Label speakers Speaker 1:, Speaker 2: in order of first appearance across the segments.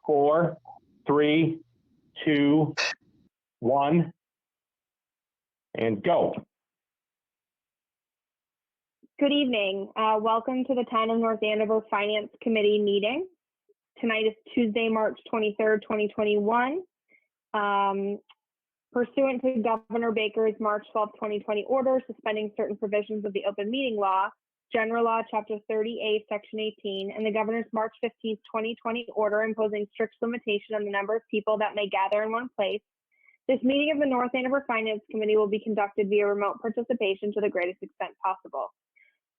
Speaker 1: 4, 3, 2, 1, and go.
Speaker 2: Good evening. Welcome to the Town of North Andover Finance Committee meeting. Tonight is Tuesday, March 23rd, 2021. Pursuant to Governor Baker's March 12, 2020 order suspending certain provisions of the open meeting law, General Law, Chapter 30A, Section 18, and the Governor's March 15, 2020 order imposing strict limitation on the number of people that may gather in one place, this meeting of the North Andover Finance Committee will be conducted via remote participation to the greatest extent possible.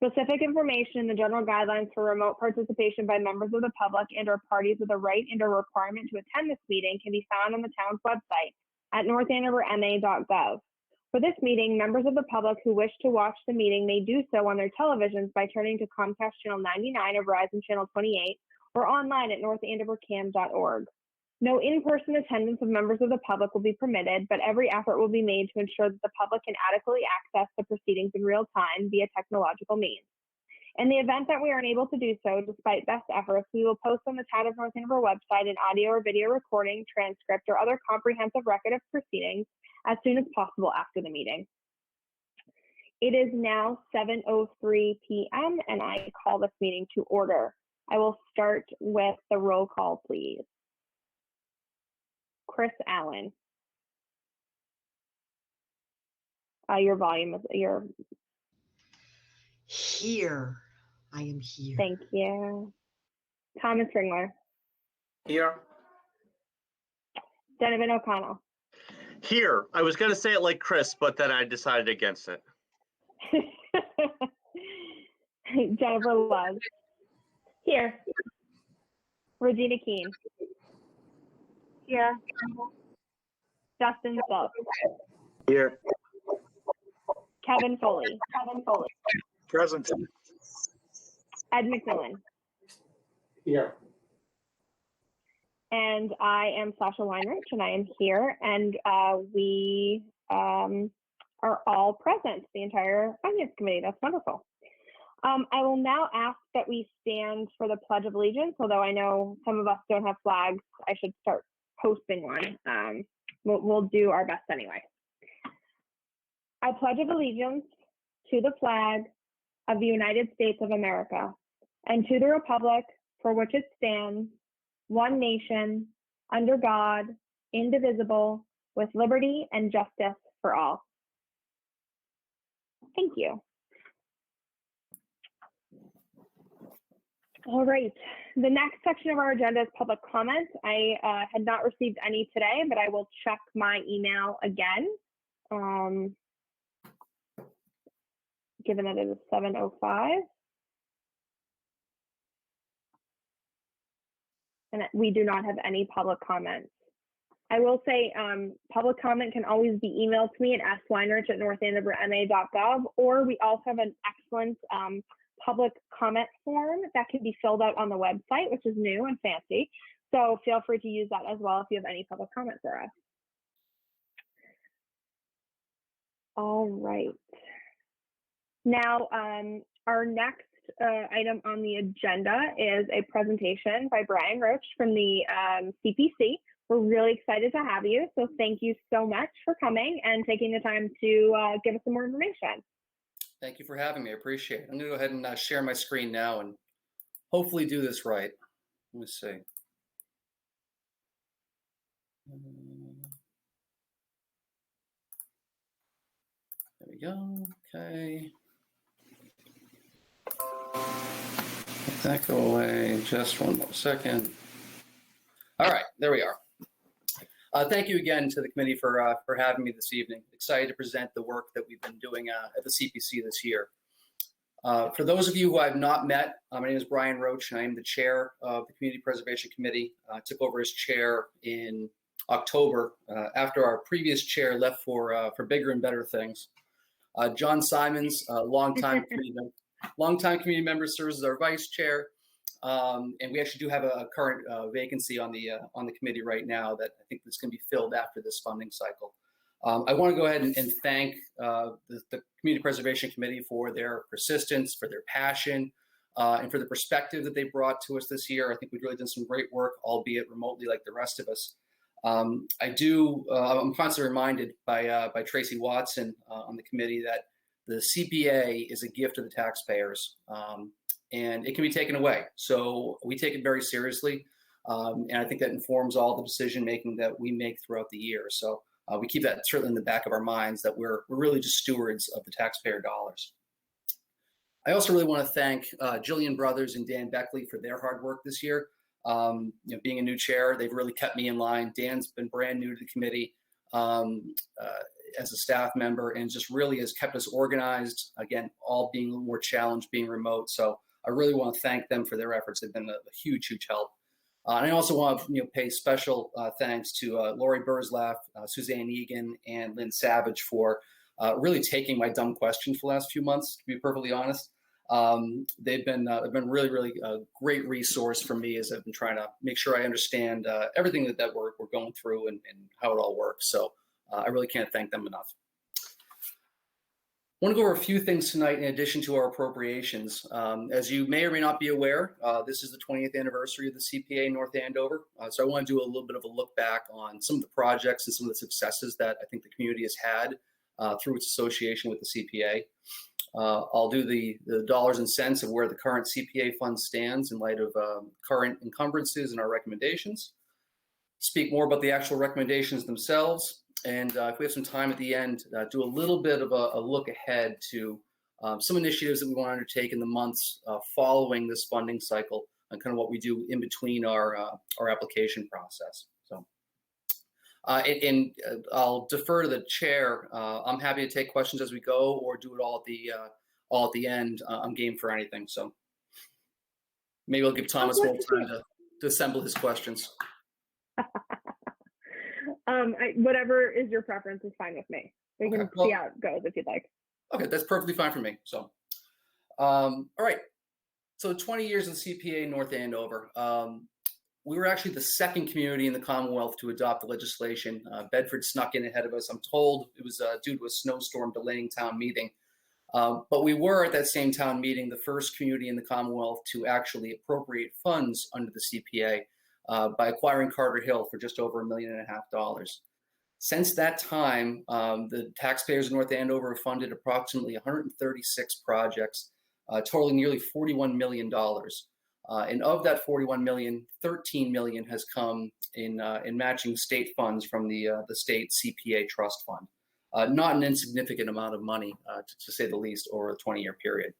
Speaker 2: Specific information in the general guidelines for remote participation by members of the public and/or parties with a right and/or requirement to attend this meeting can be found on the town's website at northandoverma.gov. For this meeting, members of the public who wish to watch the meeting may do so on their televisions by turning to Comcast Channel 99 or Verizon Channel 28 or online at northandovercam.org. No in-person attendance of members of the public will be permitted, but every effort will be made to ensure that the public can adequately access the proceedings in real time via technological means. In the event that we are unable to do so, despite best efforts, we will post on the Town of North Andover website an audio or video recording, transcript, or other comprehensive record of proceedings as soon as possible after the meeting. It is now 7:03 p.m. and I call this meeting to order. I will start with the roll call, please. Chris Allen. Your volume is
Speaker 3: Here. I am here.
Speaker 2: Thank you. Thomas Ringler.
Speaker 4: Here.
Speaker 2: Donovan O'Connell.
Speaker 4: Here. I was going to say it like Chris, but then I decided against it.
Speaker 2: Jennifer Love. Here. Regina Keene. Here. Justin Silk.
Speaker 4: Here.
Speaker 2: Kevin Foley.
Speaker 4: Present.
Speaker 2: Ed McMillan.
Speaker 1: Here.
Speaker 2: And I am Sasha Weinrich, and I am here, and we are all present, the entire Finance Committee. That's wonderful. I will now ask that we stand for the Pledge of Allegiance, although I know some of us don't have flags. I should start posting one. We'll do our best anyway. I pledge allegiance to the flag of the United States of America and to the republic for which it stands, one nation, under God, indivisible, with liberty and justice for all. Thank you. All right, the next section of our agenda is public comment. I had not received any today, but I will check my email again. Given that it is 7:05. And we do not have any public comments. I will say public comment can always be emailed to me at sweinrich@northandoverma.gov, or we also have an excellent public comment form that can be filled out on the website, which is new and fancy. So feel free to use that as well if you have any public comment for us. All right. Now, our next item on the agenda is a presentation by Brian Roach from the CPC. We're really excited to have you. So thank you so much for coming and taking the time to give us some more information.
Speaker 5: Thank you for having me. I appreciate it. I'm going to go ahead and share my screen now and hopefully do this right. Let me see. There we go. Okay. Let that go away. Just one more second. All right, there we are. Thank you again to the committee for having me this evening. Excited to present the work that we've been doing at the CPC this year. For those of you who I've not met, my name is Brian Roach, and I am the chair of the Community Preservation Committee. I took over as chair in October after our previous chair left for bigger and better things. John Simons, longtime community member, serves as our vice chair. And we actually do have a current vacancy on the committee right now that I think is going to be filled after this funding cycle. I want to go ahead and thank the Community Preservation Committee for their persistence, for their passion, and for the perspective that they brought to us this year. I think we've really done some great work, albeit remotely like the rest of us. I'm constantly reminded by Tracy Watson on the committee that the CPA is a gift to the taxpayers, and it can be taken away. So we take it very seriously, and I think that informs all the decision making that we make throughout the year. So we keep that certainly in the back of our minds that we're really just stewards of the taxpayer dollars. I also really want to thank Jillian Brothers and Dan Beckley for their hard work this year. Being a new chair, they've really kept me in line. Dan's been brand new to the committee as a staff member, and just really has kept us organized. Again, all being a little more challenged, being remote. So I really want to thank them for their efforts. They've been a huge, huge help. And I also want to pay special thanks to Lori Burzlaff, Suzanne Egan, and Lynn Savage for really taking my dumb questions for the last few months, to be perfectly honest. They've been really, really a great resource for me as I've been trying to make sure I understand everything that we're going through and how it all works. So I really can't thank them enough. I want to go over a few things tonight in addition to our appropriations. As you may or may not be aware, this is the 20th anniversary of the CPA North Andover. So I want to do a little bit of a look back on some of the projects and some of the successes that I think the community has had through its association with the CPA. I'll do the dollars and cents of where the current CPA fund stands in light of current encumbrances and our recommendations. Speak more about the actual recommendations themselves. And if we have some time at the end, do a little bit of a look ahead to some initiatives that we want to undertake in the months following this funding cycle and kind of what we do in between our application process. So, and I'll defer to the chair. I'm happy to take questions as we go, or do it all at the end. I'm game for anything. So maybe I'll give Thomas more time to assemble his questions.
Speaker 2: Whatever is your preference is fine with me. We can see how it goes if you'd like.
Speaker 5: Okay, that's perfectly fine for me. So, all right. So 20 years in CPA North Andover. We were actually the second community in the Commonwealth to adopt the legislation. Bedford snuck in ahead of us. I'm told it was due to a snowstorm delaying town meeting. But we were at that same town meeting the first community in the Commonwealth to actually appropriate funds under the CPA by acquiring Carter Hill for just over $1.5 million. Since that time, the taxpayers in North Andover have funded approximately 136 projects, totaling nearly $41 million. And of that $41 million, $13 million has come in matching state funds from the state CPA trust fund. Not an insignificant amount of money, to say the least, over a 20-year period.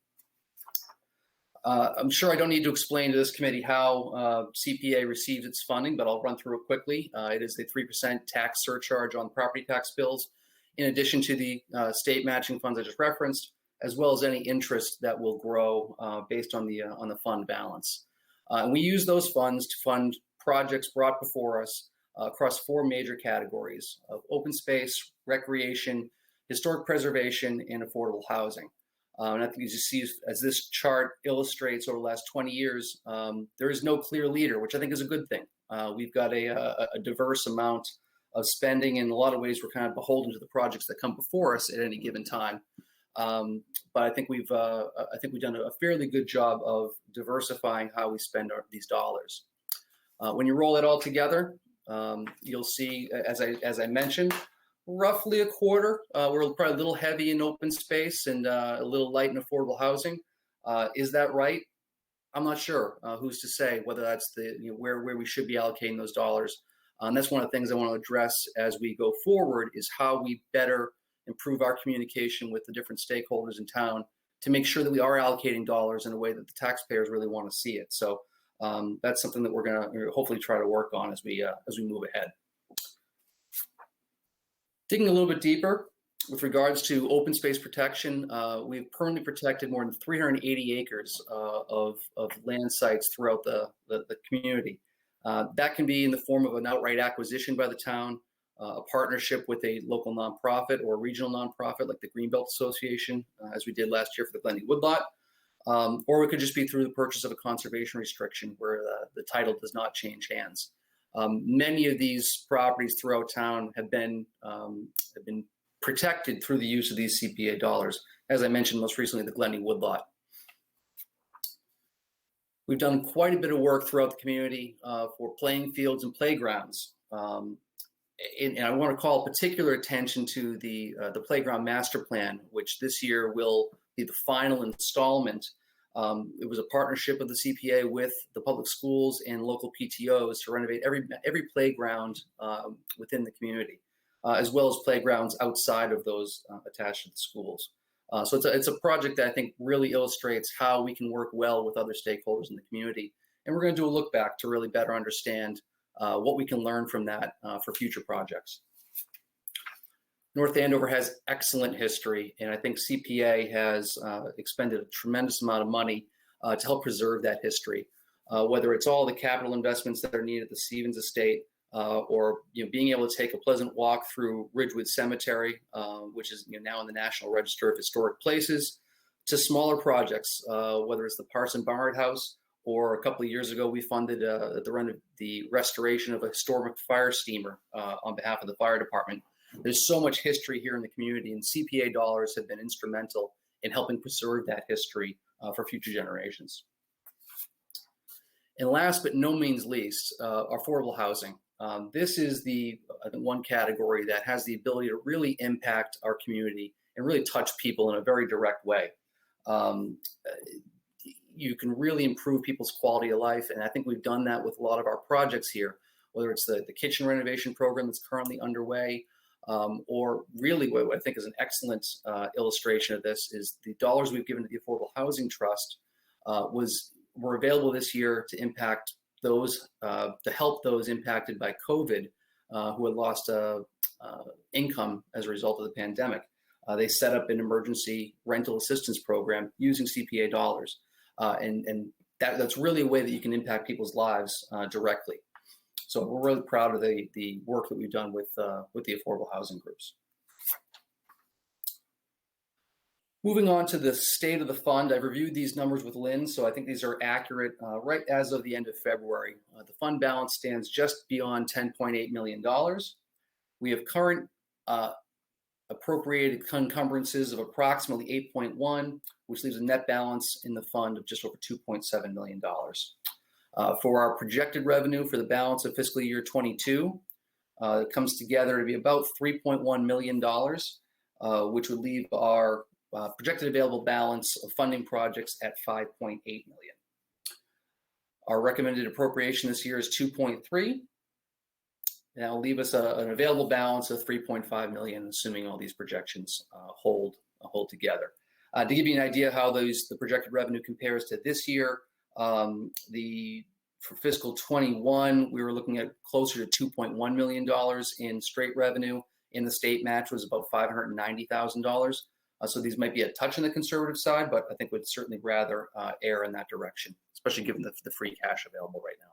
Speaker 5: I'm sure I don't need to explain to this committee how CPA receives its funding, but I'll run through it quickly. It is a 3% tax surcharge on property tax bills, in addition to the state matching funds I just referenced, as well as any interest that will grow based on the fund balance. And we use those funds to fund projects brought before us across four major categories of open space, recreation, historic preservation, and affordable housing. And I think as you see, as this chart illustrates over the last 20 years, there is no clear leader, which I think is a good thing. We've got a diverse amount of spending. In a lot of ways, we're kind of beholden to the projects that come before us at any given time. But I think we've done a fairly good job of diversifying how we spend these dollars. When you roll it all together, you'll see, as I mentioned, roughly a quarter. We're probably a little heavy in open space and a little light in affordable housing. Is that right? I'm not sure. Who's to say whether that's where we should be allocating those dollars? And that's one of the things I want to address as we go forward, is how we better improve our communication with the different stakeholders in town to make sure that we are allocating dollars in a way that the taxpayers really want to see it. So that's something that we're going to hopefully try to work on as we move ahead. Digging a little bit deeper with regards to open space protection, we've permanently protected more than 380 acres of land sites throughout the community. That can be in the form of an outright acquisition by the town, a partnership with a local nonprofit or a regional nonprofit like the Greenbelt Association, as we did last year for the Glenny Woodlot, or it could just be through the purchase of a conservation restriction where the title does not change hands. Many of these properties throughout town have been protected through the use of these CPA dollars. As I mentioned most recently, the Glenny Woodlot. We've done quite a bit of work throughout the community for playing fields and playgrounds. And I want to call particular attention to the playground master plan, which this year will be the final installment. It was a partnership of the CPA with the public schools and local PTOs to renovate every playground within the community, as well as playgrounds outside of those attached to the schools. So it's a project that I think really illustrates how we can work well with other stakeholders in the community. And we're going to do a look back to really better understand what we can learn from that for future projects. North Andover has excellent history, and I think CPA has expended a tremendous amount of money to help preserve that history, whether it's all the capital investments that are needed at the Stevens Estate, or being able to take a pleasant walk through Ridgewood Cemetery, which is now in the National Register of Historic Places, to smaller projects, whether it's the Parson Barnard House, or a couple of years ago we funded the restoration of a historic fire steamer on behalf of the fire department. There's so much history here in the community, and CPA dollars have been instrumental in helping preserve that history for future generations. And last but no means least, affordable housing. This is the one category that has the ability to really impact our community and really touch people in a very direct way. You can really improve people's quality of life, and I think we've done that with a lot of our projects here, whether it's the kitchen renovation program that's currently underway, or really what I think is an excellent illustration of this is the dollars we've given to the Affordable Housing Trust were available this year to impact those, to help those impacted by COVID who had lost income as a result of the pandemic. They set up an emergency rental assistance program using CPA dollars. And that's really a way that you can impact people's lives directly. So we're really proud of the work that we've done with the affordable housing groups. Moving on to the state of the fund, I've reviewed these numbers with Lynn, so I think these are accurate right as of the end of February. The fund balance stands just beyond $10.8 million. We have current appropriated encumbrances of approximately 8.1, which leaves a net balance in the fund of just over $2.7 million. For our projected revenue for the balance of fiscal year 22, it comes together to be about $3.1 million, which would leave our projected available balance of funding projects at $5.8 million. Our recommended appropriation this year is 2.3. And that'll leave us an available balance of 3.5 million, assuming all these projections hold together. To give you an idea how the projected revenue compares to this year, for fiscal 21, we were looking at closer to $2.1 million in straight revenue, and the state match was about $590,000. So these might be a touch on the conservative side, but I think we'd certainly rather err in that direction, especially given the free cash available right now.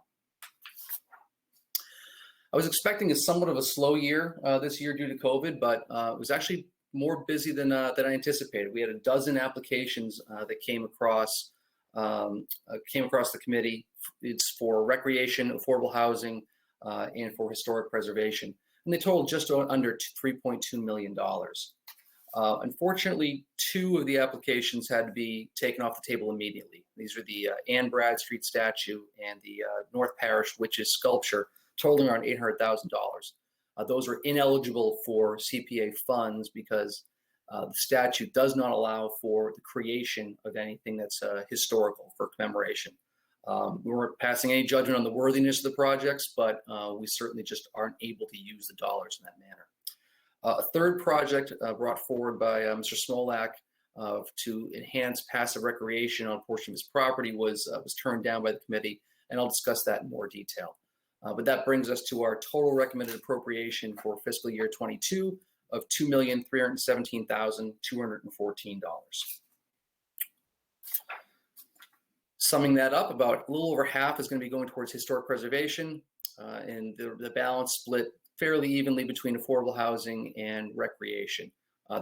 Speaker 5: I was expecting somewhat of a slow year this year due to COVID, but it was actually more busy than I anticipated. We had a dozen applications that came across the committee. It's for recreation, affordable housing, and for historic preservation, and they totaled just under $3.2 million. Unfortunately, two of the applications had to be taken off the table immediately. These are the Anne Bradstreet statue and the North Parish Witches sculpture, totaling around $800,000. Those are ineligible for CPA funds because the statute does not allow for the creation of anything that's historical for commemoration. We weren't passing any judgment on the worthiness of the projects, but we certainly just aren't able to use the dollars in that manner. A third project brought forward by Mr. Smolak to enhance passive recreation on a portion of his property was turned down by the committee, and I'll discuss that in more detail. But that brings us to our total recommended appropriation for fiscal year 22 of $2,317,214. Summing that up, about a little over half is going to be going towards historic preservation, and the balance split fairly evenly between affordable housing and recreation.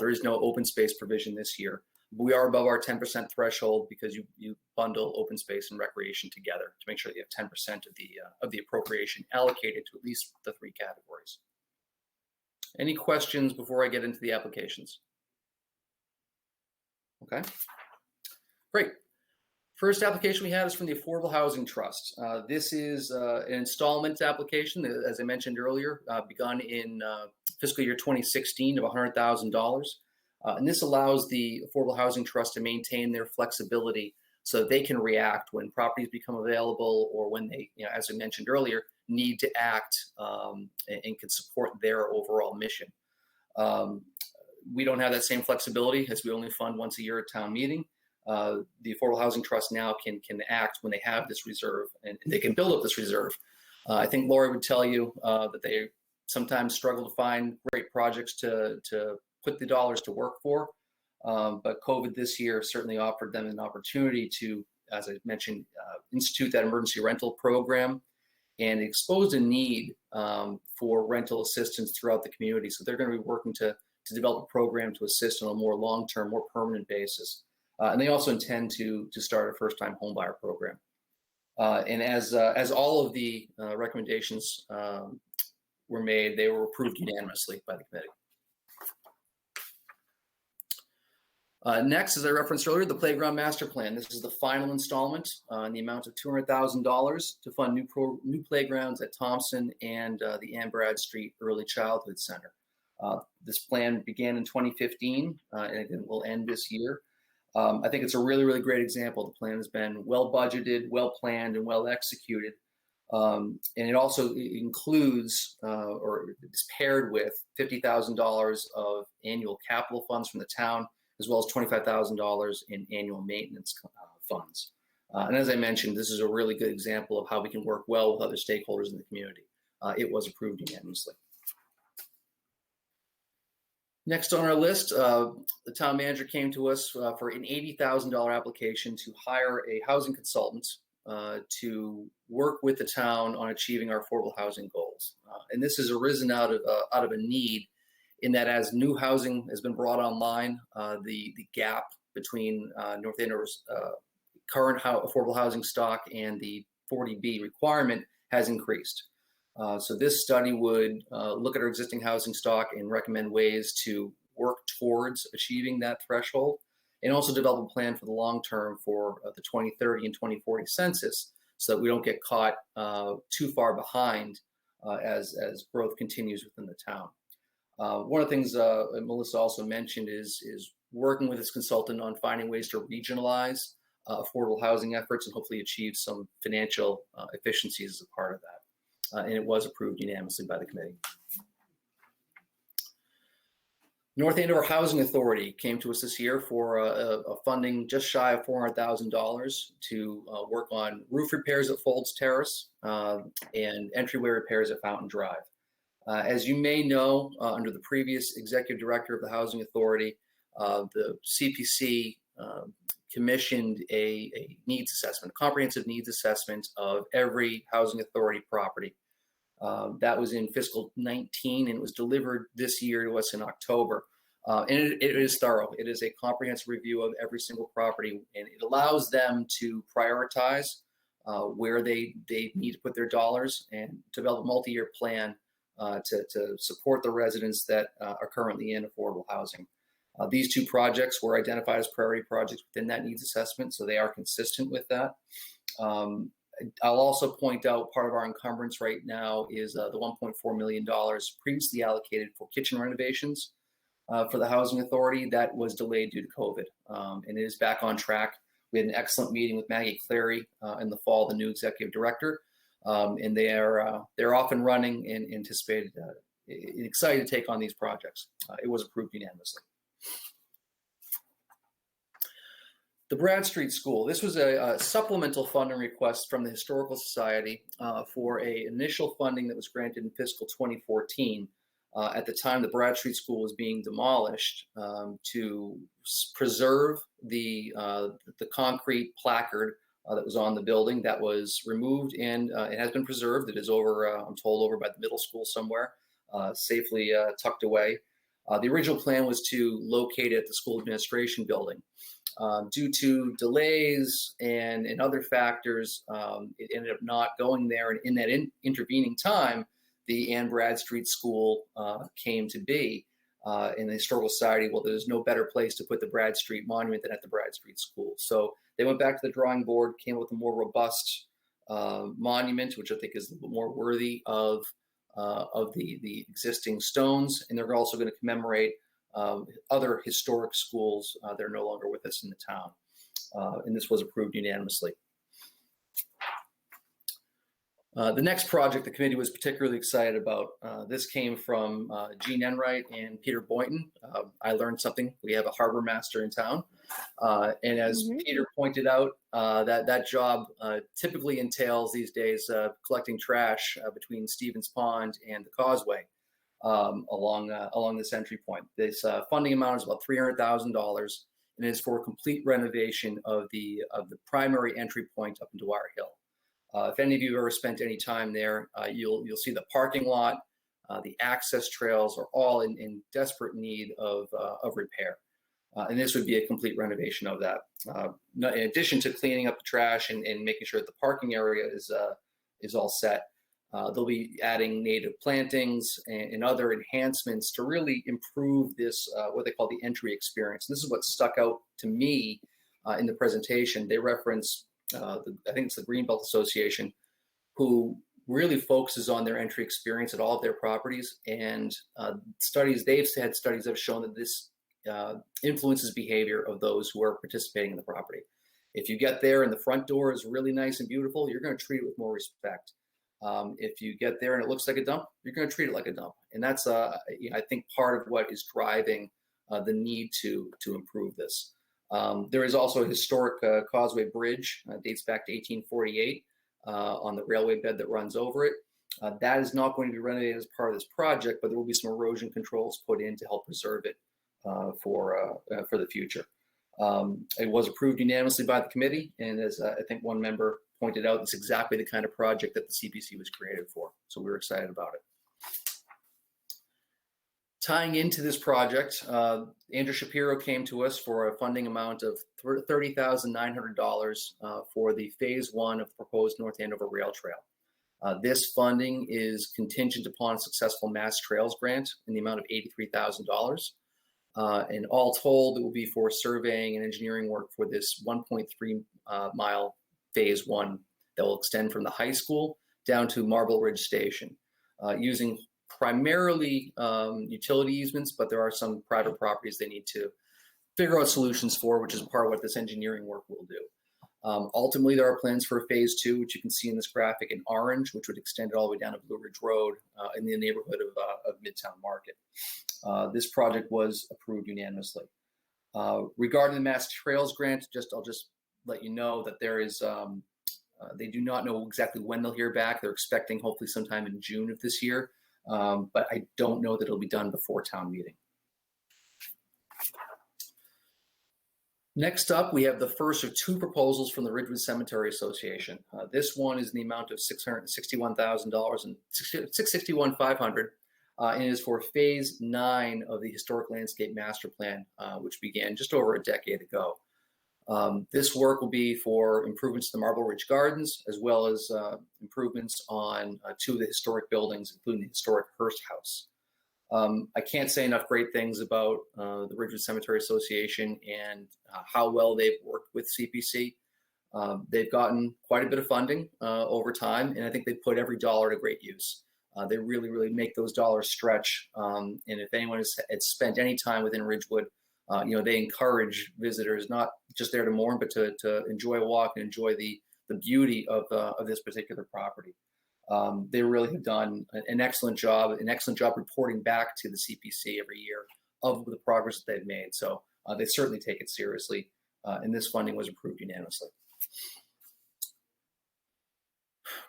Speaker 5: There is no open space provision this year. We are above our 10% threshold because you bundle open space and recreation together to make sure that you have 10% of the appropriation allocated to at least the three categories. Any questions before I get into the applications? Okay, great. First application we have is from the Affordable Housing Trust. This is an installment application, as I mentioned earlier, begun in fiscal year 2016 of $100,000. And this allows the Affordable Housing Trust to maintain their flexibility so that they can react when properties become available or when they, as I mentioned earlier, need to act and can support their overall mission. We don't have that same flexibility as we only fund once a year at town meeting. The Affordable Housing Trust now can act when they have this reserve and they can build up this reserve. I think Lori would tell you that they sometimes struggle to find great projects to put the dollars to work for. But COVID this year certainly offered them an opportunity to, as I mentioned, institute that emergency rental program and exposed a need for rental assistance throughout the community. So they're going to be working to develop a program to assist on a more long-term, more permanent basis. And they also intend to start a first-time homebuyer program. And as all of the recommendations were made, they were approved unanimously by the committee. Next, as I referenced earlier, the Playground Master Plan. This is the final installment in the amount of $200,000 to fund new playgrounds at Thompson and the Ann Bradstreet Early Childhood Center. This plan began in 2015 and again will end this year. I think it's a really, really great example. The plan has been well budgeted, well planned, and well executed. And it also includes or is paired with $50,000 of annual capital funds from the town, as well as $25,000 in annual maintenance funds. And as I mentioned, this is a really good example of how we can work well with other stakeholders in the community. It was approved unanimously. Next on our list, the town manager came to us for an $80,000 application to hire a housing consultant to work with the town on achieving our affordable housing goals. And this has arisen out of a need in that as new housing has been brought online, the gap between North Andover's current affordable housing stock and the 40B requirement has increased. So this study would look at our existing housing stock and recommend ways to work towards achieving that threshold, and also develop a plan for the long term for the 2030 and 2040 census, so that we don't get caught too far behind as growth continues within the town. One of the things Melissa also mentioned is working with this consultant on finding ways to regionalize affordable housing efforts and hopefully achieve some financial efficiencies as a part of that. And it was approved unanimously by the committee. North Andover Housing Authority came to us this year for a funding just shy of $400,000 to work on roof repairs at Folds Terrace and entryway repairs at Fountain Drive. As you may know, under the previous executive director of the Housing Authority, the CPC commissioned a needs assessment, a comprehensive needs assessment of every housing authority property. That was in fiscal 19 and it was delivered this year to us in October. And it is thorough. It is a comprehensive review of every single property, and it allows them to prioritize where they need to put their dollars and develop a multi-year plan to support the residents that are currently in affordable housing. These two projects were identified as priority projects within that needs assessment, so they are consistent with that. I'll also point out part of our encumbrance right now is the $1.4 million previously allocated for kitchen renovations for the Housing Authority. That was delayed due to COVID, and it is back on track. We had an excellent meeting with Maggie Clary in the fall, the new executive director, and they're off and running and anticipated, excited to take on these projects. It was approved unanimously. The Bradstreet School. This was a supplemental funding request from the Historical Society for an initial funding that was granted in fiscal 2014. At the time, the Bradstreet School was being demolished to preserve the concrete placard that was on the building. That was removed and it has been preserved. It is over, I'm told, over by the middle school somewhere, safely tucked away. The original plan was to locate it at the school administration building. Due to delays and other factors, it ended up not going there. And in that intervening time, the Ann Bradstreet School came to be. in the Historical Society, well, there's no better place to put the Bradstreet Monument than at the Bradstreet School. So they went back to the drawing board, came up with a more robust monument, which I think is a little bit more worthy of the existing stones. And they're also going to commemorate other historic schools that are no longer with us in the town. And this was approved unanimously. The next project the committee was particularly excited about, this came from Gene Enright and Peter Boynton. I learned something. We have a harbor master in town. And as Peter pointed out, that job typically entails these days collecting trash between Stevens Pond and the Causeway along this entry point. This funding amount is about $300,000, and is for complete renovation of the primary entry point up into Wire Hill. If any of you have ever spent any time there, you'll see the parking lot, the access trails are all in desperate need of repair. And this would be a complete renovation of that. In addition to cleaning up the trash and making sure that the parking area is all set, they'll be adding native plantings and other enhancements to really improve this, what they call the entry experience. And this is what stuck out to me in the presentation. They reference I think it's the Greenbelt Association, who really focuses on their entry experience at all of their properties. And they've had studies that have shown that this influences behavior of those who are participating in the property. If you get there and the front door is really nice and beautiful, you're going to treat it with more respect. If you get there and it looks like a dump, you're going to treat it like a dump. And that's, I think, part of what is driving the need to improve this. There is also a historic Causeway Bridge, dates back to 1848, on the railway bed that runs over it. That is not going to be renovated as part of this project, but there will be some erosion controls put in to help preserve it for the future. It was approved unanimously by the committee, and as I think one member pointed out, it's exactly the kind of project that the CPC was created for. So we're excited about it. Tying into this project, Andrew Shapiro came to us for a funding amount of $30,900 for the phase 1 of the proposed North Andover Rail Trail. This funding is contingent upon a successful Mass Trails grant in the amount of $83,000. And all told, it will be for surveying and engineering work for this 1.3 mile phase 1 that will extend from the high school down to Marble Ridge Station, using primarily utility easements, but there are some private properties they need to figure out solutions for, which is part of what this engineering work will do. Ultimately, there are plans for phase 2, which you can see in this graphic in orange, which would extend it all the way down to Blue Ridge Road in the neighborhood of Midtown Market. This project was approved unanimously. Regarding the Mass Trails grant, I'll just let you know that there is, they do not know exactly when they'll hear back. They're expecting hopefully sometime in June of this year. But I don't know that it'll be done before town meeting. Next up, we have the first of 2 proposals from the Ridgewood Cemetery Association. This one is in the amount of $661,000 and $661,500, and is for phase 9 of the Historic Landscape Master Plan, which began just over a decade ago. This work will be for improvements to the Marble Ridge Gardens, as well as improvements on 2 of the historic buildings, including the historic Hearst House. I can't say enough great things about the Ridgewood Cemetery Association and how well they've worked with CPC. They've gotten quite a bit of funding over time, and I think they put every dollar to great use. They really, really make those dollars stretch. And if anyone has spent any time within Ridgewood, they encourage visitors not just there to mourn, but to enjoy a walk and enjoy the beauty of this particular property. They really have done an excellent job reporting back to the CPC every year of the progress that they've made. So they certainly take it seriously, and this funding was approved unanimously.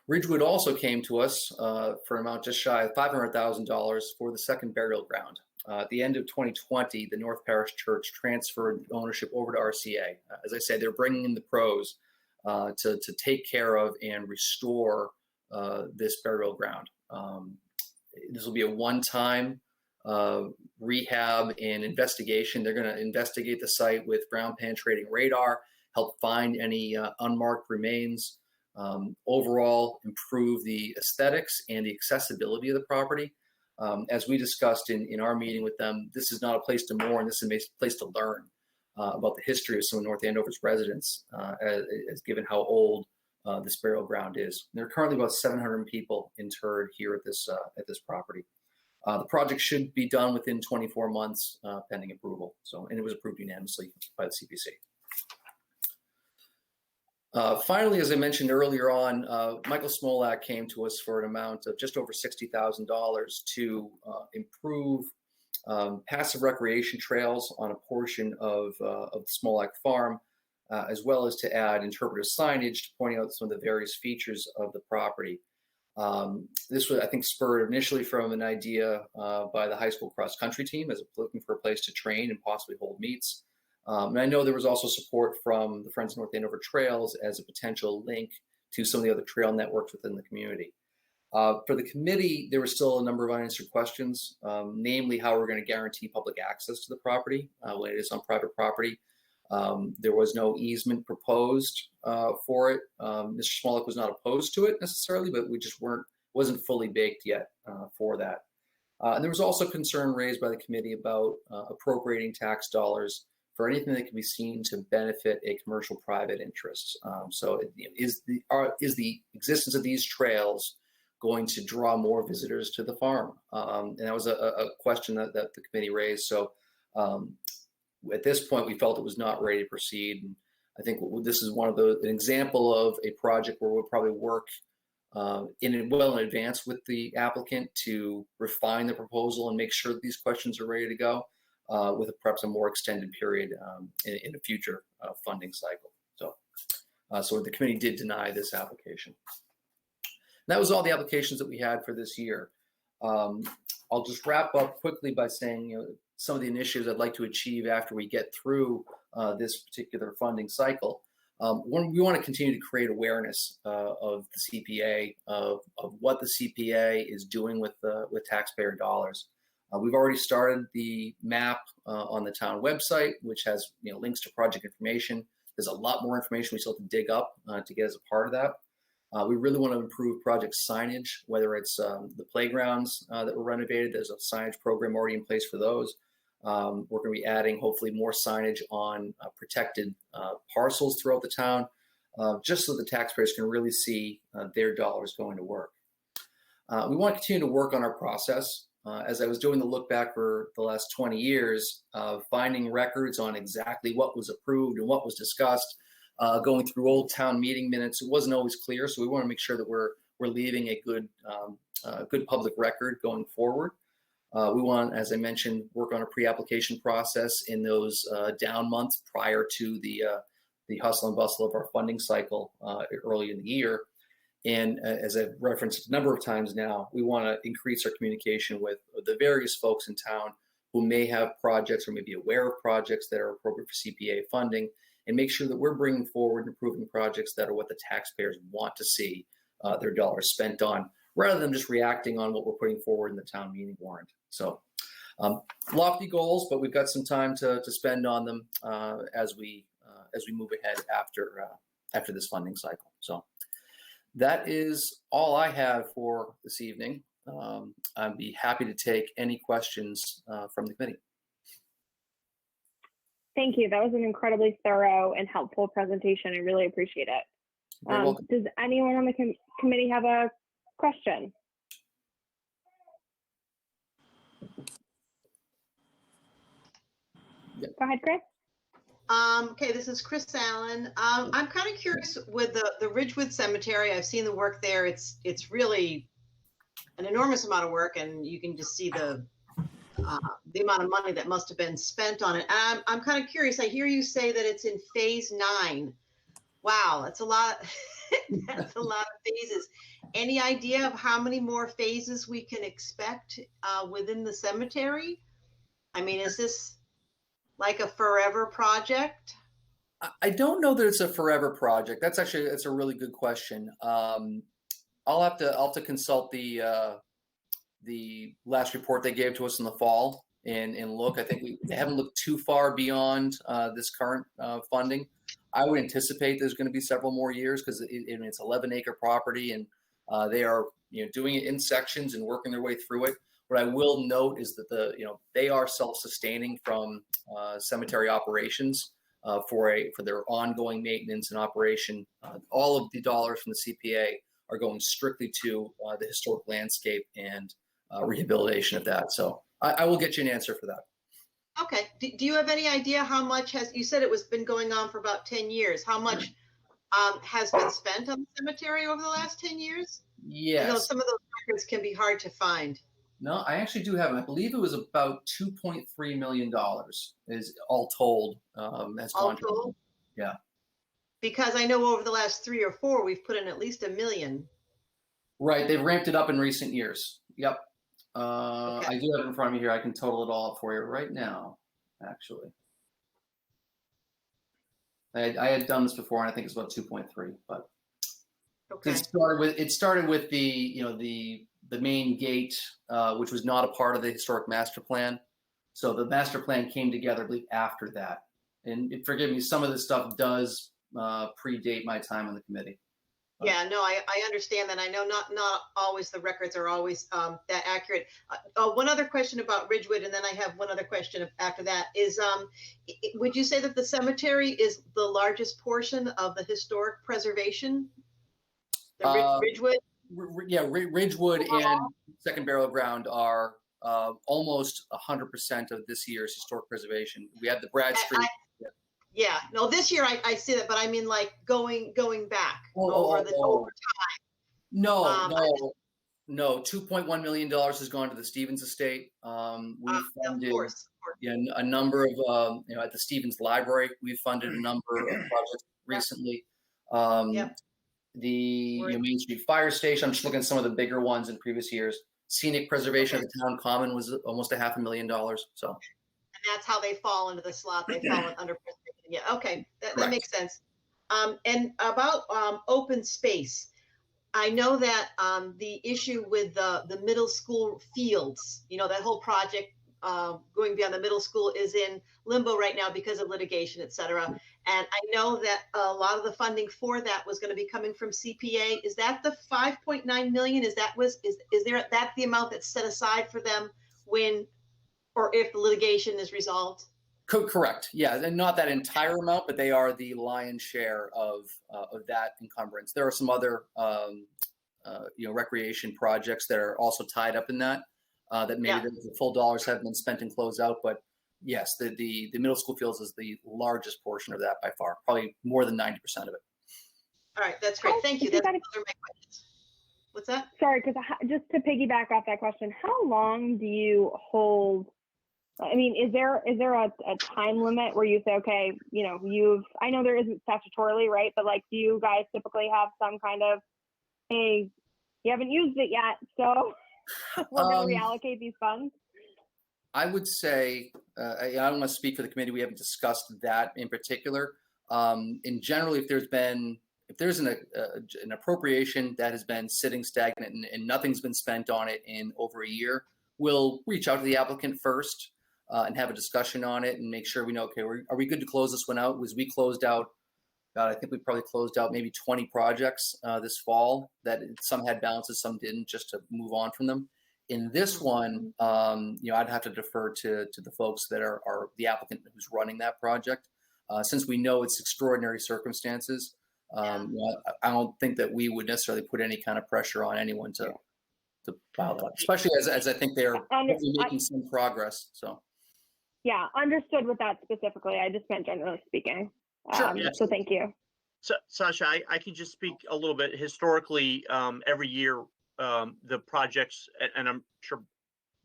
Speaker 5: Ridgewood also came to us for an amount just shy of $500,000 for the second burial ground. At the end of 2020, the North Parish Church transferred ownership over to RCA. As I said, they're bringing in the pros to take care of and restore this burial ground. This will be a one-time rehab and investigation. They're going to investigate the site with ground penetrating radar, help find any unmarked remains, overall improve the aesthetics and the accessibility of the property. As we discussed in our meeting with them, this is not a place to mourn, this is a place to learn about the history of some of North Andover's residents, as given how old this burial ground is. There are currently about 700 people interred here at this property. The project should be done within 24 months, pending approval. And it was approved unanimously by the CPC. Finally, as I mentioned earlier on, Michael Smolak came to us for an amount of just over $60,000 to improve passive recreation trails on a portion of the Smolak farm, as well as to add interpretive signage to point out some of the various features of the property. This was, I think, spurred initially from an idea by the high school cross country team as looking for a place to train and possibly hold meets. And I know there was also support from the Friends of North Andover Trails as a potential link to some of the other trail networks within the community. For the committee, there were still a number of unanswered questions, namely how we're going to guarantee public access to the property when it is on private property. There was no easement proposed for it. Mr. Smolak was not opposed to it necessarily, but we just wasn't fully baked yet for that. And there was also concern raised by the committee about appropriating tax dollars for anything that can be seen to benefit a commercial private interest. Is the existence of these trails going to draw more visitors to the farm? And that was a question that the committee raised. So at this point, we felt it was not ready to proceed. And I think this is an example of a project where we'll probably work in advance with the applicant to refine the proposal and make sure that these questions are ready to go with perhaps a more extended period in a future funding cycle. So the committee did deny this application. And that was all the applications that we had for this year. I'll just wrap up quickly by saying, some of the initiatives I'd like to achieve after we get through this particular funding cycle. We want to continue to create awareness of the CPA, of what the CPA is doing with taxpayer dollars. We've already started the map on the town website, which has links to project information. There's a lot more information we still have to dig up to get as a part of that. We really want to improve project signage, whether it's the playgrounds that were renovated. There's a signage program already in place for those. We're going to be adding hopefully more signage on protected parcels throughout the town, just so the taxpayers can really see their dollars going to work. We want to continue to work on our process. As I was doing the look back for the last 20 years, finding records on exactly what was approved and what was discussed, going through old town meeting minutes, it wasn't always clear. So we want to make sure that we're leaving a good public record going forward. We want, as I mentioned, work on a pre-application process in those down months prior to the hustle and bustle of our funding cycle early in the year. And as I've referenced a number of times now, we want to increase our communication with the various folks in town who may have projects or may be aware of projects that are appropriate for CPA funding, and make sure that we're bringing forward and approving projects that are what the taxpayers want to see their dollars spent on, rather than just reacting on what we're putting forward in the town meeting warrant. So lofty goals, but we've got some time to spend on them as we move ahead after this funding cycle. So that is all I have for this evening. I'd be happy to take any questions from the committee.
Speaker 2: Thank you. That was an incredibly thorough and helpful presentation. I really appreciate it. Does anyone on the committee have a question?
Speaker 5: Yep.
Speaker 2: Go ahead, Chris.
Speaker 3: Okay, this is Chris Allen. I'm kind of curious with the Ridgewood Cemetery. I've seen the work there. It's really an enormous amount of work, and you can just see the amount of money that must have been spent on it. And I'm kind of curious. I hear you say that it's in phase 9. Wow, that's a lot. That's a lot of phases. Any idea of how many more phases we can expect within the cemetery? I mean, is this like a forever project?
Speaker 5: I don't know that it's a forever project. That's a really good question. I'll have to consult the last report they gave to us in the fall and look. I think they haven't looked too far beyond this current funding. I would anticipate there's going to be several more years because it's 11-acre property, and they are doing it in sections and working their way through it. What I will note is that they are self-sustaining from cemetery operations for their ongoing maintenance and operation. All of the dollars from the CPA are going strictly to the historic landscape and rehabilitation of that. So I will get you an answer for that.
Speaker 3: Okay. Do you have any idea how much you said it was been going on for about 10 years. How much has been spent on the cemetery over the last 10 years?
Speaker 5: Yes.
Speaker 3: I know some of those records can be hard to find.
Speaker 5: No, I actually do have it. I believe it was about $2.3 million is all told.
Speaker 3: All told?
Speaker 5: Yeah.
Speaker 3: Because I know over the last 3 or 4, we've put in at least $1 million.
Speaker 5: Right. They've ramped it up in recent years. Yep.
Speaker 3: Okay.
Speaker 5: I do have it in front of me here. I can total it all up for you right now, actually. I had done this before, and I think it's about 2.3, but
Speaker 3: Okay.
Speaker 5: it started with the main gate, which was not a part of the historic master plan. So the master plan came together, I believe, after that. And forgive me, some of this stuff does predate my time on the committee.
Speaker 3: Yeah, no, I understand that. I know not always the records are always that accurate. One other question about Ridgewood, and then I have one other question after that, is would you say that the cemetery is the largest portion of the historic preservation? The Ridgewood?
Speaker 5: Yeah, Ridgewood and Second Burial Ground are almost 100% of this year's historic preservation. We have the Brad Street.
Speaker 3: Yeah, no, this year I see that, but I mean like going back over time.
Speaker 5: No, $2.1 million has gone to the Stevens estate. We funded,
Speaker 3: of course.
Speaker 5: Yeah, a number of, at the Stevens Library, we've funded a number of projects recently.
Speaker 3: Yep.
Speaker 5: The Main Street Fire Station, I'm just looking at some of the bigger ones in previous years. Scenic preservation of the town common was almost $500,000. So.
Speaker 3: And that's how they fall into the slot. They fall under preservation. Yeah, okay, that makes sense. And about open space, I know that the issue with the middle school fields, that whole project going beyond the middle school is in limbo right now because of litigation, et cetera. And I know that a lot of the funding for that was going to be coming from CPA. Is that the 5.9 million? Is that the amount that's set aside for them when or if the litigation is resolved?
Speaker 5: Correct. Yeah, and not that entire amount, but they are the lion's share of that encumbrance. There are some other recreation projects that are also tied up in that maybe the full dollars haven't been spent and closed out. But yes, the middle school fields is the largest portion of that by far, probably more than 90% of it.
Speaker 3: All right, that's great. Thank you. Those are my questions. What's that?
Speaker 2: Sorry, because just to piggyback off that question, how long do you hold? I mean, is there a time limit where you say, okay, I know there isn't statutorily, right? But like, do you guys typically have some kind of, hey, you haven't used it yet, so we're going to reallocate these funds?
Speaker 5: I would say, I don't want to speak for the committee. We haven't discussed that in particular. In general, if there's an appropriation that has been sitting stagnant and nothing's been spent on it in over a year, we'll reach out to the applicant first and have a discussion on it and make sure we know, okay, are we good to close this one out? Was we closed out, I think we probably closed out maybe 20 projects this fall that some had balances, some didn't, just to move on from them. In this one, I'd have to defer to the folks that are the applicant who's running that project. Since we know it's extraordinary circumstances, I don't think that we would necessarily put any kind of pressure on anyone to file that, especially as I think they're making some progress. So.
Speaker 2: Yeah, understood with that specifically. I just meant generally speaking.
Speaker 4: Sure,
Speaker 2: so thank you.
Speaker 4: So, Sasha, I can just speak a little bit. Historically, every year, the projects, and I'm sure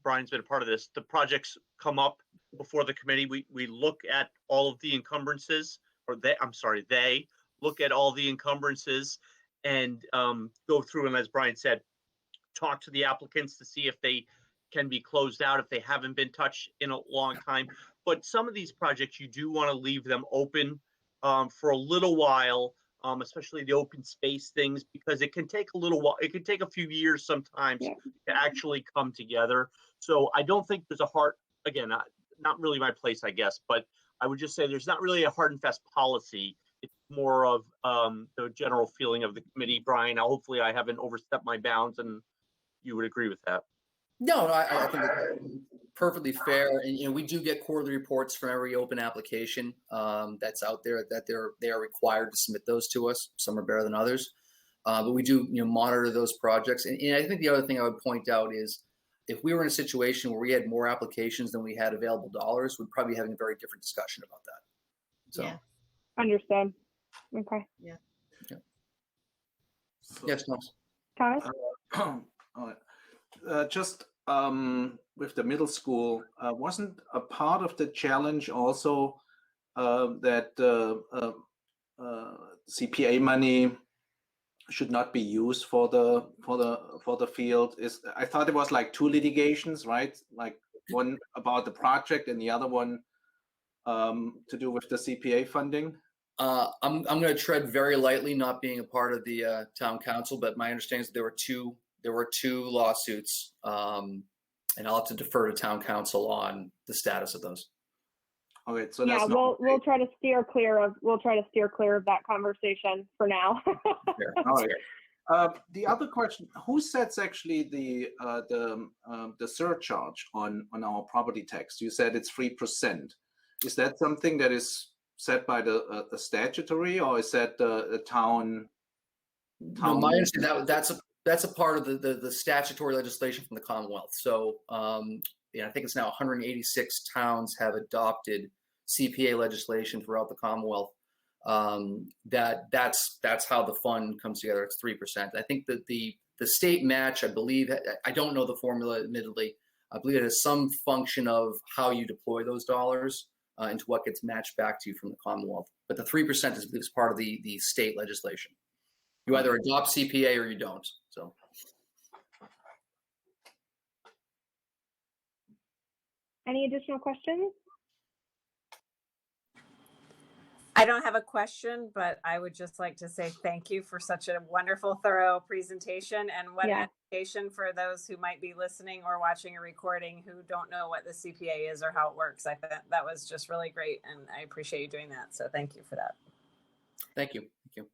Speaker 4: Brian's been a part of this, the projects come up before the committee. We look at all of the encumbrances, they look at all the encumbrances and go through, and as Brian said, talk to the applicants to see if they can be closed out if they haven't been touched in a long time. But some of these projects, you do want to leave them open for a little while, especially the open space things, because it can take a little while. It can take a few years sometimes to actually come together. So I don't think there's again, not really my place, I guess, but I would just say there's not really a hard and fast policy. It's more of the general feeling of the committee. Brian, hopefully I haven't overstepped my bounds and you would agree with that.
Speaker 5: No, I think it's perfectly fair, and we do get quarterly reports from every open application that's out there that they are required to submit those to us. Some are better than others, but we do monitor those projects. And I think the other thing I would point out is if we were in a situation where we had more applications than we had available dollars, we'd probably be having a very different discussion about that. So,
Speaker 3: Yeah.
Speaker 2: Understood. Okay.
Speaker 5: yes,
Speaker 2: Thomas?
Speaker 6: Just with the middle school, wasn't a part of the challenge also that CPA money should not be used for the field? I thought it was like two litigations, right? Like one about the project and the other one to do with the CPA funding.
Speaker 5: I'm going to tread very lightly, not being a part of the town council, but my understanding is there were two lawsuits, and I'll have to defer to town council on the status of those.
Speaker 6: Okay, so
Speaker 2: Yeah,
Speaker 6: that's not
Speaker 2: we'll try to steer clear of that conversation for now.
Speaker 5: Fair.
Speaker 6: all right. The other question: who sets actually the surcharge on our property tax? You said it's 3%. Is that something that is set by the statutory, or is that the town?
Speaker 5: No, my understanding that's a part of the statutory legislation from the Commonwealth. So, I think it's now 186 towns have adopted CPA legislation throughout the Commonwealth. That's how the fund comes together. It's 3%. I think that the state match, I believe, I don't know the formula, admittedly. I believe it has some function of how you deploy those dollars into what gets matched back to you from the Commonwealth. But the 3% is part of the state legislation. You either adopt CPA or you don't. So.
Speaker 2: Any additional questions?
Speaker 7: I don't have a question, but I would just like to say thank you for such a wonderful, thorough presentation, and what an education for those who might be listening or watching a recording who don't know what the CPA is or how it works. I thought that was just really great, and I appreciate you doing that. So thank you for that.
Speaker 5: Thank you. Thank you.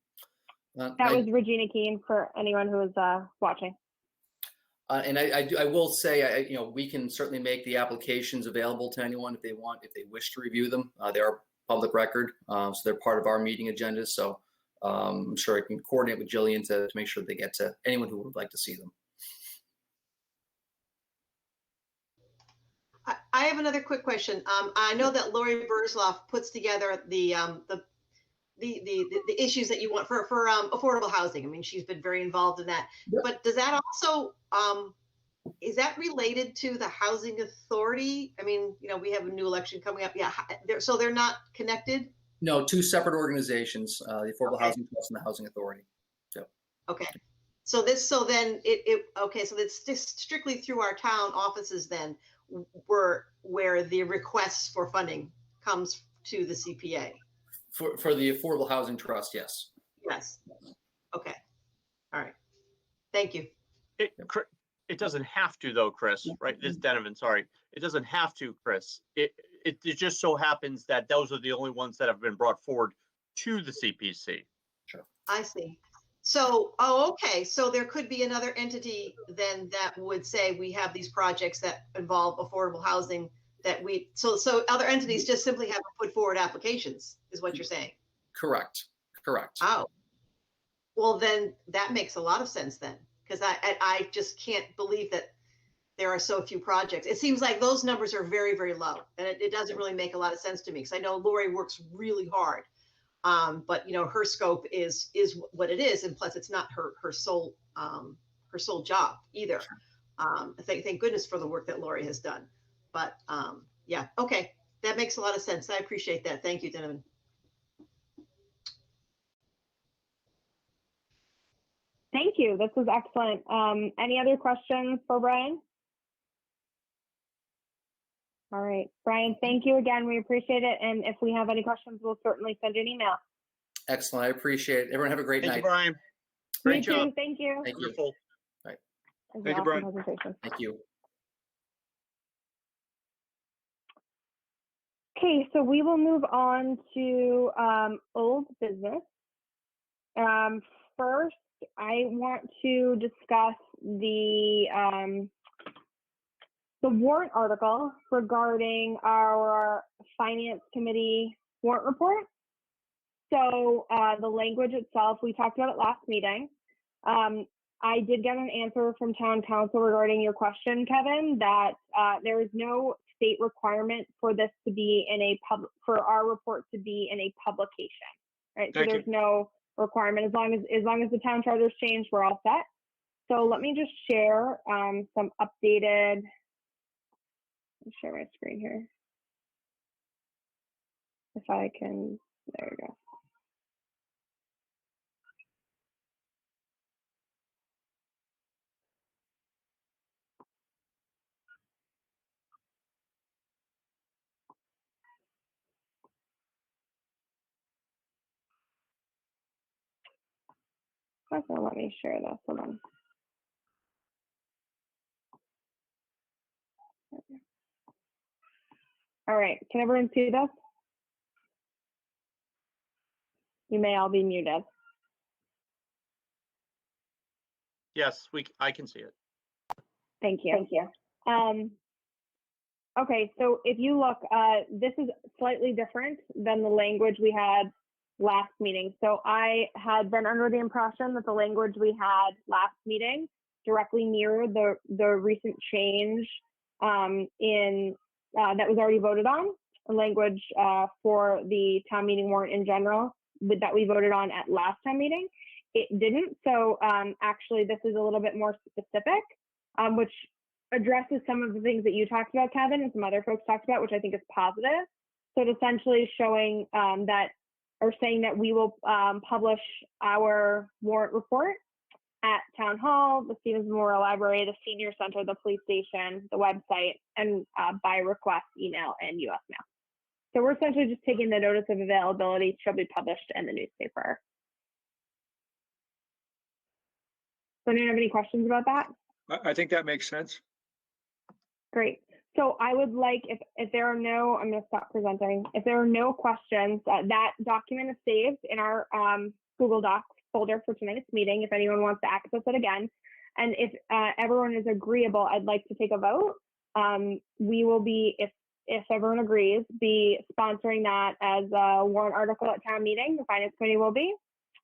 Speaker 2: That was Regina Keene for anyone who was watching.
Speaker 5: And I will say, we can certainly make the applications available to anyone if they wish to review them. They are public record, so they're part of our meeting agenda. So I'm sure I can coordinate with Jillian to make sure they get to anyone who would like to see them.
Speaker 3: I have another quick question. I know that Lori Burzloff puts together the issues that you want for affordable housing. I mean, she's been very involved in that. Yep. But does that also is that related to the housing authority? I mean, we have a new election coming up. Yeah, so they're not connected?
Speaker 5: No, two separate organizations, the Affordable Housing Trust and the Housing Authority. Yep.
Speaker 3: Okay. So then it's just strictly through our town offices then where the requests for funding comes to the CPA.
Speaker 5: For the Affordable Housing Trust, yes.
Speaker 3: Yes. Okay. All right. Thank you.
Speaker 4: It doesn't have to, though, Chris, right? This is Donovan, sorry. It doesn't have to, Chris. It just so happens that those are the only ones that have been brought forward to the CPC.
Speaker 5: Sure.
Speaker 3: I see. So, okay. So there could be another entity then that would say we have these projects that involve affordable housing that so other entities just simply haven't put forward applications, is what you're saying?
Speaker 5: Correct.
Speaker 3: Oh, well, then that makes a lot of sense then, because I just can't believe that there are so few projects. It seems like those numbers are very, very low, and it doesn't really make a lot of sense to me, because I know Lori works really hard, but her scope is what it is, and plus it's not her sole job either. Thank goodness for the work that Lori has done. But yeah, okay, that makes a lot of sense. I appreciate that. Thank you, Donovan.
Speaker 2: Thank you. This was excellent. Any other questions for Brian? All right, Brian, thank you again. We appreciate it. And if we have any questions, we'll certainly send you an email.
Speaker 5: Excellent. I appreciate it. Everyone have a great night.
Speaker 4: Thank you, Brian. Great job.
Speaker 2: Thank you.
Speaker 5: Thank you.
Speaker 4: Wonderful.
Speaker 5: Right.
Speaker 1: Thank you, Brian.
Speaker 5: Thank you.
Speaker 2: Okay, so we will move on to old business. First, I want to discuss the the warrant article regarding our Finance Committee warrant report. So the language itself, we talked about it last meeting. I did get an answer from town council regarding your question, Kevin, that there is no state requirement for this to be in a for our report to be in a publication, right? So there's no requirement. As long as the town charter's changed, we're all set. So let me just share some updated. Let me share my screen here. If I can, there we go. That's not let me share this. Hold on. All right, can everyone see this? You may all be muted.
Speaker 4: Yes, I can see it.
Speaker 2: Thank you. Thank you. Okay, so if you look, this is slightly different than the language we had last meeting. So I had been under the impression that the language we had last meeting directly mirrored the recent change that was already voted on, language for the town meeting warrant in general that we voted on at last town meeting. It didn't. So actually, this is a little bit more specific, which addresses some of the things that you talked about, Kevin, and some other folks talked about, which I think is positive. So it's essentially showing saying that we will publish our warrant report at Town Hall, the Stevens Memorial Library, the Senior Center, the police station, the website, and by request, email, and US mail. So we're essentially just taking the notice of availability shall be published in the newspaper. So anyone have any questions about that?
Speaker 8: I think that makes sense.
Speaker 2: Great. So I would like, if there are no, I'm going to stop presenting. If there are no questions, that document is saved in our Google Docs folder for tonight's meeting, if anyone wants to access it again. And if everyone is agreeable, I'd like to take a vote. We will be, if everyone agrees, be sponsoring that as a warrant article at town meeting. The Finance Committee will be.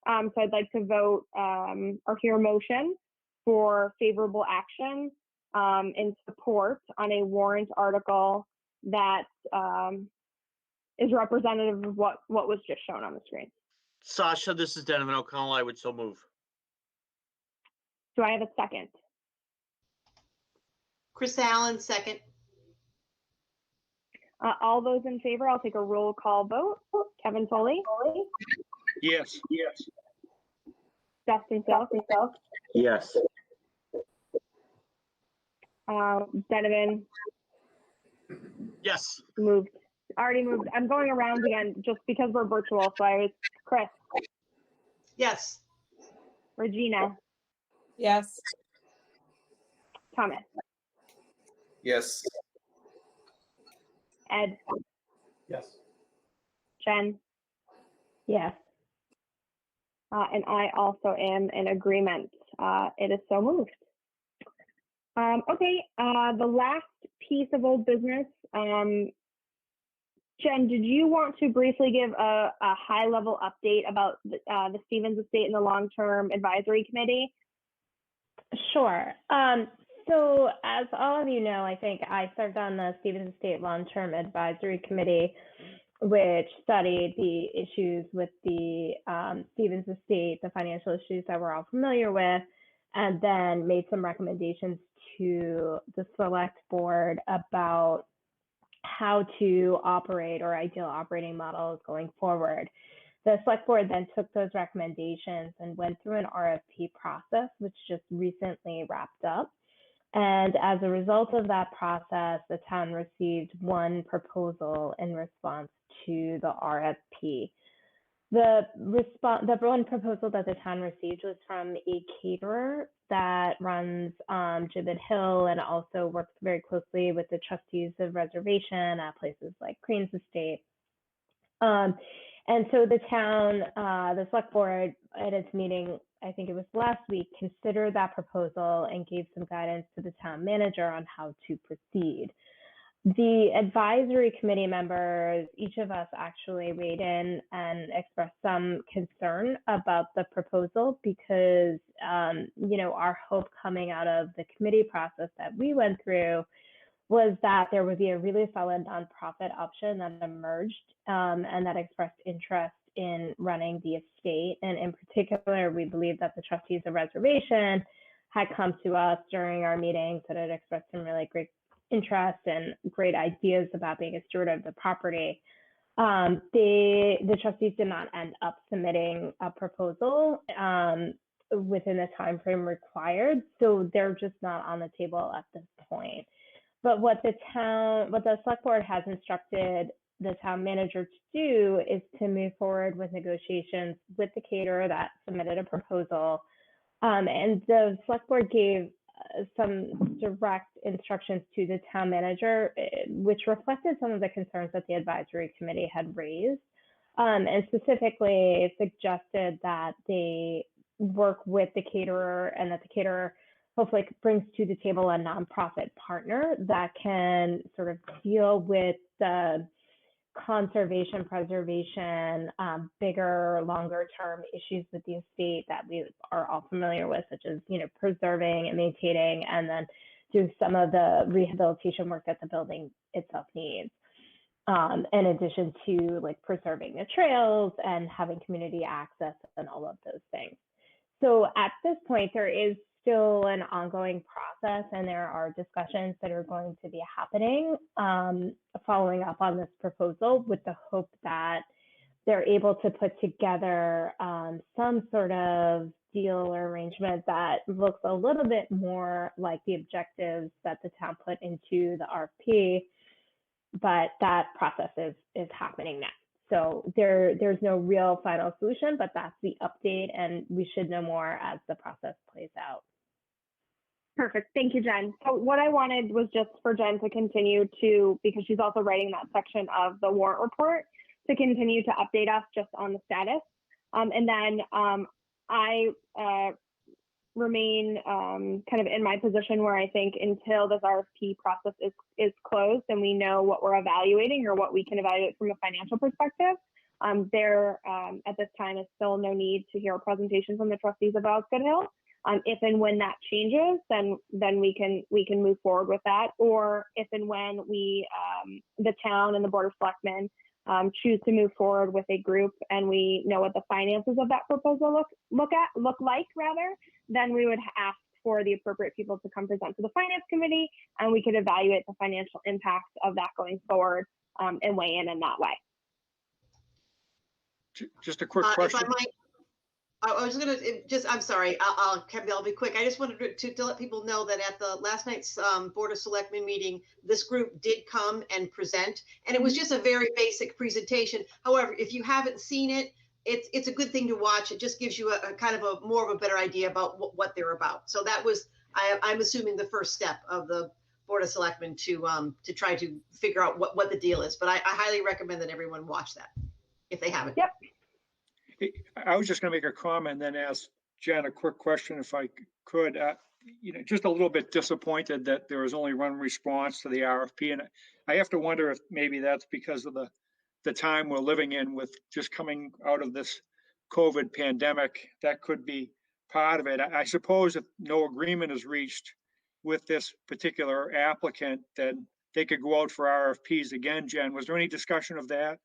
Speaker 2: So I'd like to vote or hear a motion for favorable action in support on a warrant article that is representative of what was just shown on the screen.
Speaker 4: Sasha, this is Donovan O'Connell. I would so move.
Speaker 2: Do I have a second?
Speaker 3: Chris Allen, second.
Speaker 2: All those in favor, I'll take a roll call vote. Kevin Foley?
Speaker 8: Yes.
Speaker 2: Justin Self?
Speaker 1: Yes.
Speaker 2: Donovan?
Speaker 4: Yes.
Speaker 2: Moved. Already moved. I'm going around again just because we're virtual. So I was Chris.
Speaker 3: Yes.
Speaker 2: Regina.
Speaker 7: Yes.
Speaker 2: Thomas.
Speaker 6: Yes.
Speaker 2: Ed.
Speaker 1: Yes.
Speaker 2: Jen. Yes. And I also am in agreement. It is so moved. Okay. The last piece of old business. Jen, did you want to briefly give a high-level update about the Stevens Estate and the Long-Term Advisory Committee?
Speaker 9: Sure. So as all of you know, I think I served on the Stevens Estate Long-Term Advisory Committee, which studied the issues with the Stevens Estate, the financial issues that we're all familiar with, and then made some recommendations to the select board about how to operate or ideal operating models going forward. The select board then took those recommendations and went through an RFP process, which just recently wrapped up. And as a result of that process, the town received one proposal in response to the RFP. The one proposal that the town received was from a caterer that runs Gibbet Hill and also works very closely with the trustees of reservation at places like Queen's Estate. And so the town, the select board at its meeting I think it was last week, considered that proposal and gave some guidance to the town manager on how to proceed. The advisory committee members, each of us actually weighed in and expressed some concern about the proposal because, our hope coming out of the committee process that we went through was that there would be a really solid nonprofit option that emerged and that expressed interest in running the estate. And in particular, we believe that the trustees of reservation had come to us during our meetings that had expressed some really great interest and great ideas about being a steward of the property. The trustees did not end up submitting a proposal within the time frame required, so they're just not on the table at this point. But what the select board has instructed the town manager to do is to move forward with negotiations with the caterer that submitted a proposal. And the select board gave some direct instructions to the town manager, which reflected some of the concerns that the advisory committee had raised, and specifically suggested that they work with the caterer and that the caterer hopefully brings to the table a nonprofit partner that can sort of deal with the conservation, preservation, bigger, longer term issues with the estate that we are all familiar with, such as, preserving and maintaining, and then do some of the rehabilitation work that the building itself needs. In addition to preserving the trails and having community access and all of those things. So at this point, there is still an ongoing process, and there are discussions that are going to be happening following up on this proposal, with the hope that they're able to put together some sort of deal or arrangement that looks a little bit more like the objectives that the town put into the RFP, but that process is happening now. So there's no real final solution, but that's the update, and we should know more as the process plays out.
Speaker 2: Perfect. Thank you, Jen. So what I wanted was just for Jen to continue to, because she's also writing that section of the warrant report, to continue to update us just on the status. And then I remain kind of in my position where I think until this RFP process is closed and we know what we're evaluating or what we can evaluate from a financial perspective, there at this time is still no need to hear a presentation from the trustees of Osgood Hill. If and when that changes, then we can move forward with that. Or if and when we, the town and the Board of Selectmen, choose to move forward with a group and we know what the finances of that proposal look like, then we would ask for the appropriate people to come present to the Finance Committee, and we could evaluate the financial impact of that going forward and weigh in that way.
Speaker 8: Just a quick question.
Speaker 3: If I might, I was going to I'm sorry, I'll be quick. I just wanted to let people know that at the last night's Board of Selectmen meeting, this group did come and present, and it was just a very basic presentation. However, if you haven't seen it, it's a good thing to watch. It just gives you a kind of a more of a better idea about what they're about. So that was, I'm assuming, the first step of the Board of Selectmen to try to figure out what the deal is. But I highly recommend that everyone watch that if they haven't.
Speaker 2: Yep.
Speaker 8: I was just going to make a comment and then ask Jen a quick question if I could. Just a little bit disappointed that there was only one response to the RFP. And I have to wonder if maybe that's because of the time we're living in with just coming out of this COVID pandemic. That could be part of it. I suppose if no agreement is reached with this particular applicant, then they could go out for RFPs again. Jen, was there any discussion of that?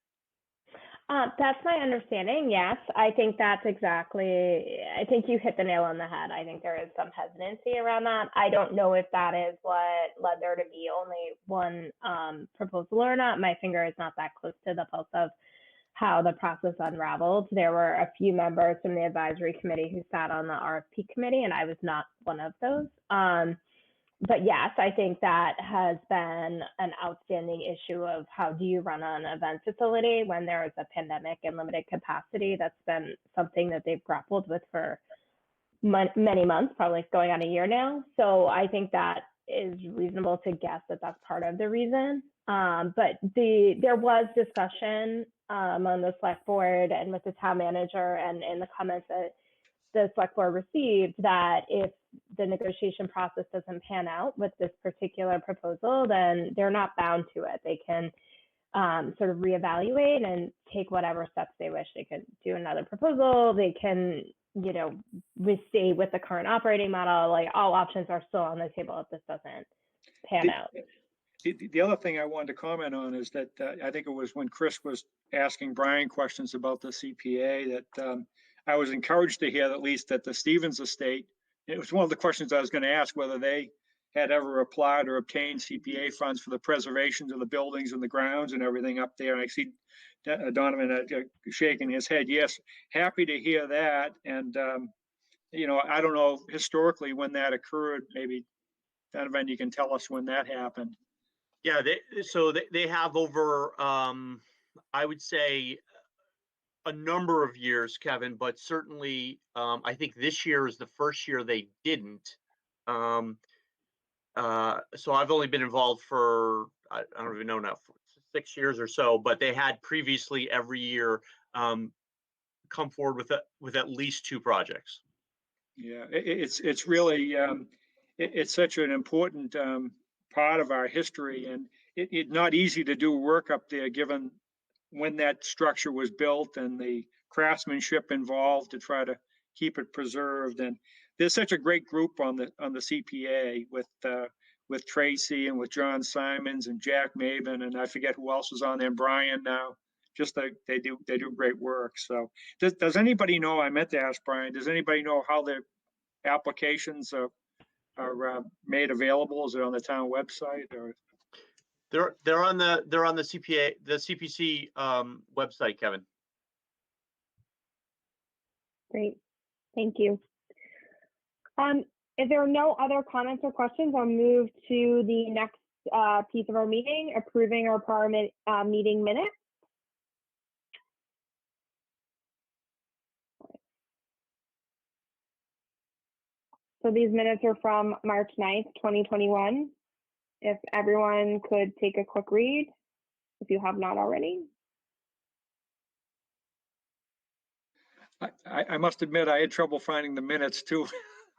Speaker 9: That's my understanding. Yes, I think that's exactly, I think you hit the nail on the head. I think there is some hesitancy around that. I don't know if that is what led there to be only one proposal or not. My finger is not that close to the pulse of how the process unraveled. There were a few members from the advisory committee who sat on the RFP committee, and I was not one of those. But yes, I think that has been an outstanding issue of how do you run an event facility when there is a pandemic and limited capacity. That's been something that they've grappled with for many months, probably going on a year now. So I think that is reasonable to guess that that's part of the reason. But there was discussion on the select board and with the town manager and in the comments that the select board received that if the negotiation process doesn't pan out with this particular proposal, then they're not bound to it. They can sort of reevaluate and take whatever steps they wish. They could do another proposal. They can, you know, stay with the current operating model. Like, all options are still on the table if this doesn't pan out.
Speaker 8: The other thing I wanted to comment on is that I think it was when Chris was asking Brian questions about the CPA that I was encouraged to hear at least that the Stevens estate, it was one of the questions I was going to ask, whether they had ever applied or obtained CPA funds for the preservations of the buildings and the grounds and everything up there. And I see Donovan shaking his head. Yes, happy to hear that. And, you know, I don't know historically when that occurred. Maybe Donovan, you can tell us when that happened.
Speaker 4: Yeah, they have over, I would say, a number of years, Kevin, but certainly I think this year is the first year they didn't. So I've only been involved for, I don't even know now, 6 years or so, but they had previously every year come forward with at least 2 projects.
Speaker 8: Yeah, it's really, it's such an important part of our history, and it's not easy to do work up there given when that structure was built and the craftsmanship involved to try to keep it preserved. And there's such a great group on the CPA with Tracy and with John Simons and Jack Maven, and I forget who else is on there, Brian now. Just they do great work. So does anybody know, I meant to ask Brian, does anybody know how their applications are made available? Is it on the town website or?
Speaker 4: They're on the CPC website, Kevin.
Speaker 2: Great, thank you. If there are no other comments or questions, I'll move to the next piece of our meeting, approving our prior meeting minutes. So these minutes are from March 9th, 2021. If everyone could take a quick read, if you have not already.
Speaker 8: I must admit, I had trouble finding the minutes too.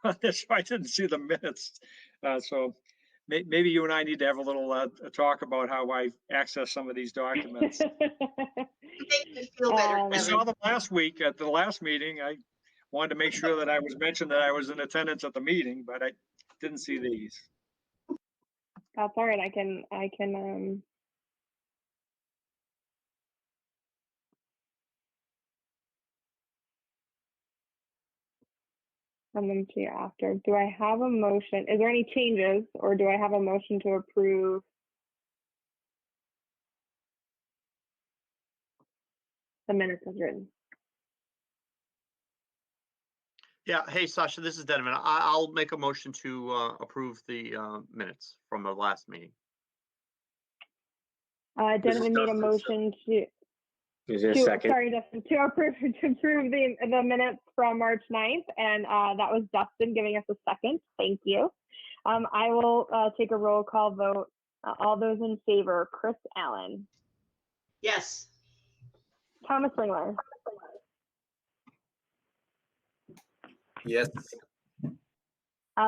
Speaker 8: That's why I didn't see the minutes. So maybe you and I need to have a little talk about how I access some of these documents. I saw them last week at the last meeting. I wanted to make sure that I was mentioned that I was in attendance at the meeting, but I didn't see these.
Speaker 2: That's all right. I can send them to you after. Do I have a motion? Is there any changes, or do I have a motion to approve the minutes as written?
Speaker 4: Yeah. Hey, Sasha, this is Donovan. I'll make a motion to approve the minutes from the last meeting.
Speaker 2: Donovan made a motion to.
Speaker 1: Is there a second?
Speaker 2: Sorry, Dustin, to approve the minutes from March 9th, and that was Dustin giving us a second. Thank you. I will take a roll call vote. All those in favor: Chris Allen.
Speaker 3: Yes.
Speaker 2: Thomas Ringler.
Speaker 6: Yes.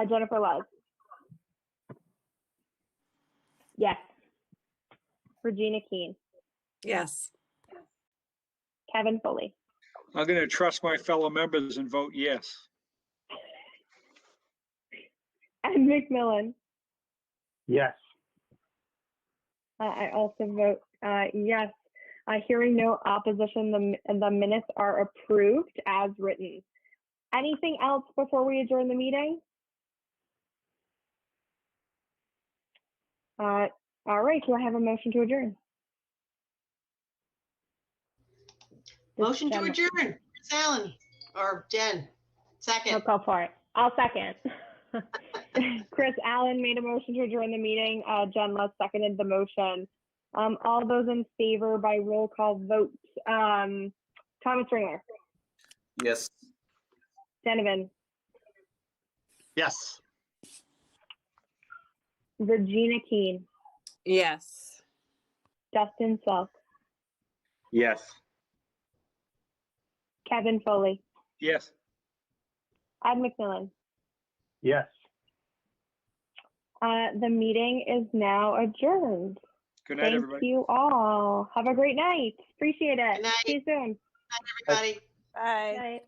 Speaker 2: Jennifer Love. Yes. Regina Keene.
Speaker 7: Yes.
Speaker 2: Kevin Foley.
Speaker 8: I'm going to trust my fellow members and vote yes.
Speaker 2: And McMillan.
Speaker 1: Yes.
Speaker 2: I also vote yes. Hearing no opposition, the minutes are approved as written. Anything else before we adjourn the meeting? All right, do I have a motion to adjourn?
Speaker 3: Motion to adjourn. Chris Allen or Jen. Second.
Speaker 9: No, go for it. I'll second.
Speaker 2: Chris Allen made a motion to adjourn the meeting. Jen Love seconded the motion. All those in favor by roll call vote. Thomas Ringler.
Speaker 6: Yes.
Speaker 2: Donovan.
Speaker 4: Yes.
Speaker 2: Regina Keene.
Speaker 7: Yes.
Speaker 2: Dustin Selk.
Speaker 1: Yes.
Speaker 2: Kevin Foley.
Speaker 8: Yes.
Speaker 2: Ed McMillan.
Speaker 1: Yes.
Speaker 2: The meeting is now adjourned.
Speaker 8: Good night,
Speaker 2: Thank
Speaker 8: everybody.
Speaker 2: you all. Have a great night. Appreciate it.
Speaker 3: Good night.
Speaker 2: See you soon.
Speaker 3: Everybody.
Speaker 7: Bye.
Speaker 9: Night.